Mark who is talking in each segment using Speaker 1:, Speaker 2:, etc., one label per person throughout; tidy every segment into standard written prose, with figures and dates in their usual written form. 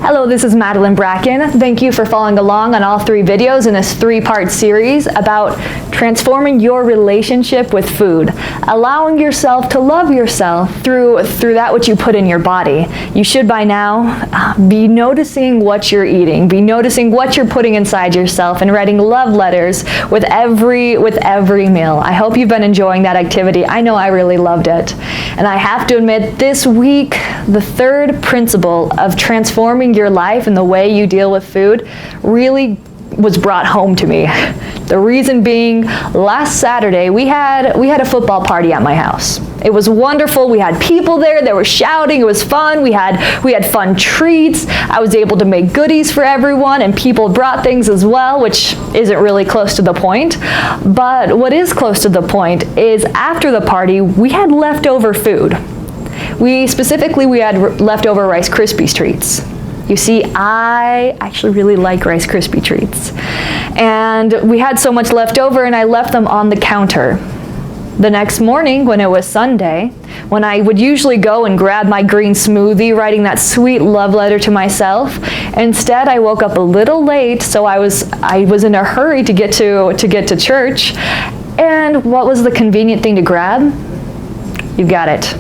Speaker 1: Hello, this is Madeline Bracken. Thank you for following along on all 3 videos in this 3-part series about transforming your relationship with food, allowing yourself to love yourself through that which you put in your body. You should by now be noticing what you're eating, be noticing what you're putting inside yourself, and writing love letters with every meal. I hope you've been enjoying that activity. I know I really loved it. And I have to admit, this week, the 3rd principle of transforming your life and the way you deal with food really was brought home to me. The reason being, last Saturday we had a football party at my house. It was wonderful. We had people there. They were shouting. It was fun. We had fun treats. I was able to make goodies for everyone, and people brought things as well, which isn't really close to the point. But what is close to the point is after the party, we had leftover food. We had leftover Rice Krispies treats. You see, I actually really like Rice Krispie treats. And we had so much left over, and I left them on the counter. The next morning, when it was Sunday, when I would usually go and grab my green smoothie, writing that sweet love letter to myself, instead I woke up a little late, so I was in a hurry to get to church. And what was the convenient thing to grab? You got it.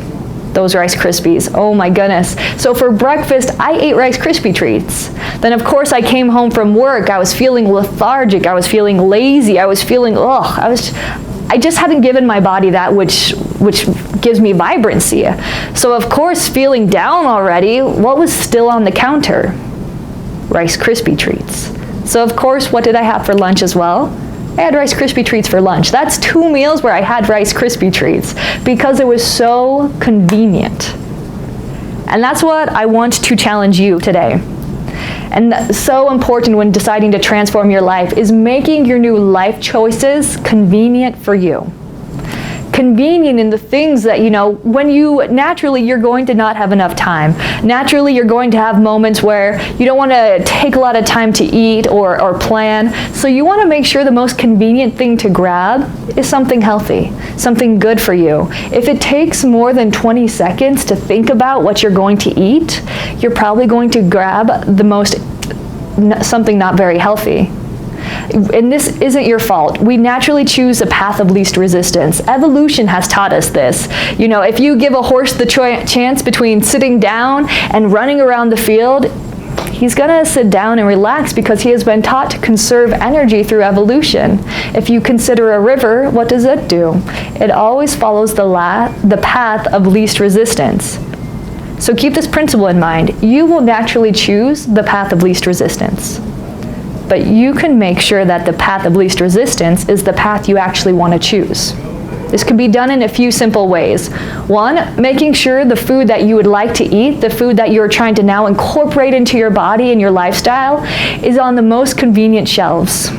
Speaker 1: Those Rice Krispies. Oh my goodness. So for breakfast, I ate Rice Krispie treats. Then of course I came home from work. I was feeling lethargic. I was feeling lazy. I was feeling, I just hadn't given my body that which gives me vibrancy. So of course, feeling down already, what was still on the counter? Rice Krispie treats. So of course, what did I have for lunch as well? I had Rice Krispie treats for lunch. That's 2 meals where I had Rice Krispie treats because it was so convenient. And that's what I want to challenge you today. And that's so important when deciding to transform your life is making your new life choices convenient for you. Convenient in the things that, when you're going to not have enough time. Naturally, you're going to have moments where you don't want to take a lot of time to eat or plan. So you want to make sure the most convenient thing to grab is something healthy, something good for you. If it takes more than 20 seconds to think about what you're going to eat, you're probably going to grab something not very healthy. And this isn't your fault. We naturally choose a path of least resistance. Evolution has taught us this. If you give a horse the chance between sitting down and running around the field, he's gonna sit down and relax because he has been taught to conserve energy through evolution. If you consider a river, what does it do? It always follows the path of least resistance. So keep this principle in mind. You will naturally choose the path of least resistance. But you can make sure that the path of least resistance is the path you actually want to choose. This can be done in a few simple ways. 1, making sure the food that you would like to eat, the food that you're trying to now incorporate into your body and your lifestyle, is on the most convenient shelves.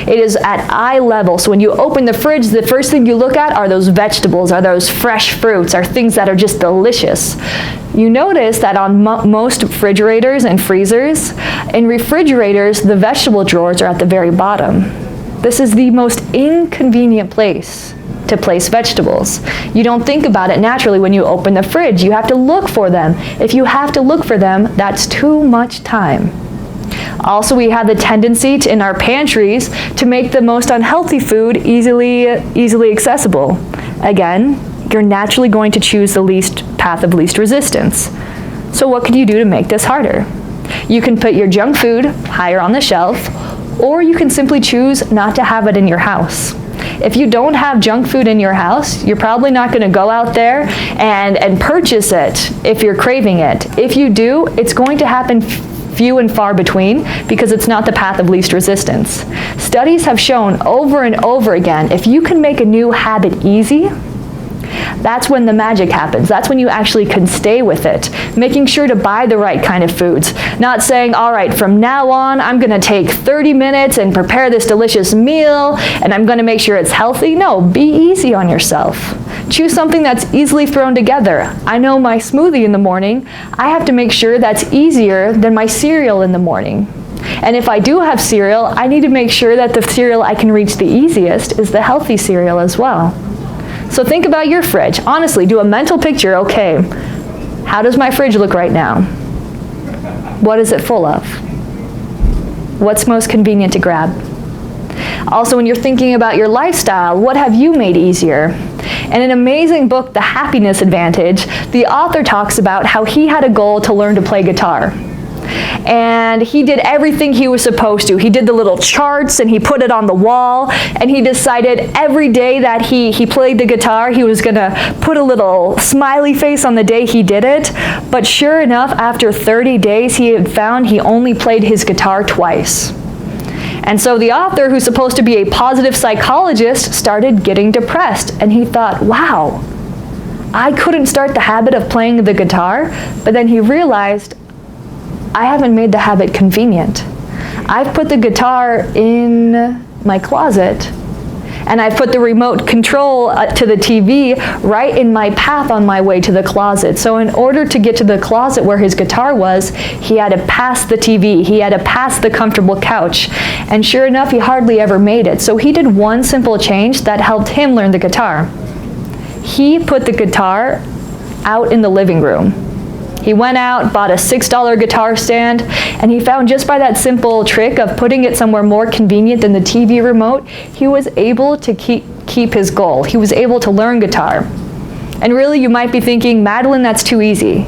Speaker 1: It is at eye level. So when you open the fridge, the first thing you look at are those vegetables, are those fresh fruits, are things that are just delicious. You notice that on most refrigerators and freezers, in refrigerators, the vegetable drawers are at the very bottom. This is the most inconvenient place to place vegetables. You don't think about it naturally when you open the fridge. You have to look for them. If you have to look for them, that's too much time. Also, we have the tendency in our pantries to make the most unhealthy food easily accessible. Again, you're naturally going to choose the path of least resistance. So what can you do to make this harder? You can put your junk food higher on the shelf, or you can simply choose not to have it in your house. If you don't have junk food in your house, you're probably not going to go out there and purchase it if you're craving it. If you do, it's going to happen few and far between because it's not the path of least resistance. Studies have shown over and over again, if you can make a new habit easy, that's when the magic happens. That's when you actually can stay with it. Making sure to buy the right kind of foods. Not saying, all right, from now on, I'm going to take 30 minutes and prepare this delicious meal, and I'm going to make sure it's healthy. No, be easy on yourself. Choose something that's easily thrown together. I know my smoothie in the morning, I have to make sure that's easier than my cereal in the morning. And if I do have cereal, I need to make sure that the cereal I can reach the easiest is the healthy cereal as well. So think about your fridge. Honestly, do a mental picture. Okay, how does my fridge look right now? What is it full of? What's most convenient to grab? Also, when you're thinking about your lifestyle, what have you made easier? In an amazing book, The Happiness Advantage, the author talks about how he had a goal to learn to play guitar. And he did everything he was supposed to. He did the little charts and he put it on the wall, and he decided every day that he played the guitar, he was gonna put a little smiley face on the day he did it. But sure enough, after 30 days, he had found he only played his guitar twice. And so the author, who's supposed to be a positive psychologist, started getting depressed. And he thought, wow, I couldn't start the habit of playing the guitar. But then he realized, I haven't made the habit convenient. I've put the guitar in my closet, and I've put the remote control to the TV right in my path on my way to the closet. So in order to get to the closet where his guitar was, he had to pass the TV, he had to pass the comfortable couch. And sure enough, he hardly ever made it. So he did one simple change that helped him learn the guitar. He put the guitar out in the living room. He went out, bought a $6 guitar stand, and he found just by that simple trick of putting it somewhere more convenient than the TV remote, he was able to keep his goal. He was able to learn guitar. And really, you might be thinking, Madeline, that's too easy.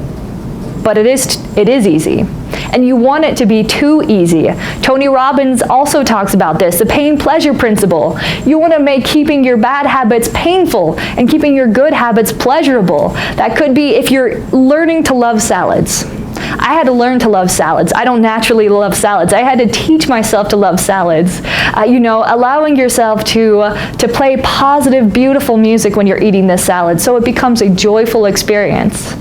Speaker 1: But it is easy. And you want it to be too easy. Tony Robbins also talks about this, the pain-pleasure principle. You want to make keeping your bad habits painful and keeping your good habits pleasurable. That could be if you're learning to love salads. I had to learn to love salads. I don't naturally love salads. I had to teach myself to love salads. Allowing yourself to play positive, beautiful music when you're eating this salad so it becomes a joyful experience.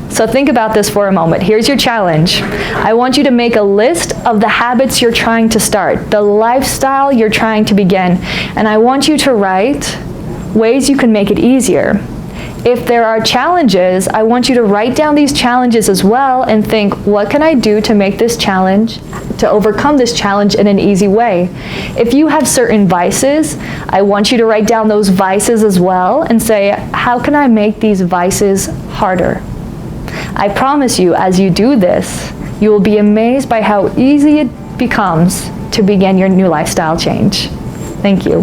Speaker 1: So think about this for a moment. Here's your challenge. I want you to make a list of the habits you're trying to start, the lifestyle you're trying to begin, and I want you to write ways you can make it easier. If there are challenges, I want you to write down these challenges as well and think, what can I do to make this challenge, to overcome this challenge in an easy way? If you have certain vices, I want you to write down those vices as well and say, how can I make these vices harder? I promise you, as you do this, you will be amazed by how easy it becomes to begin your new lifestyle change. Thank you.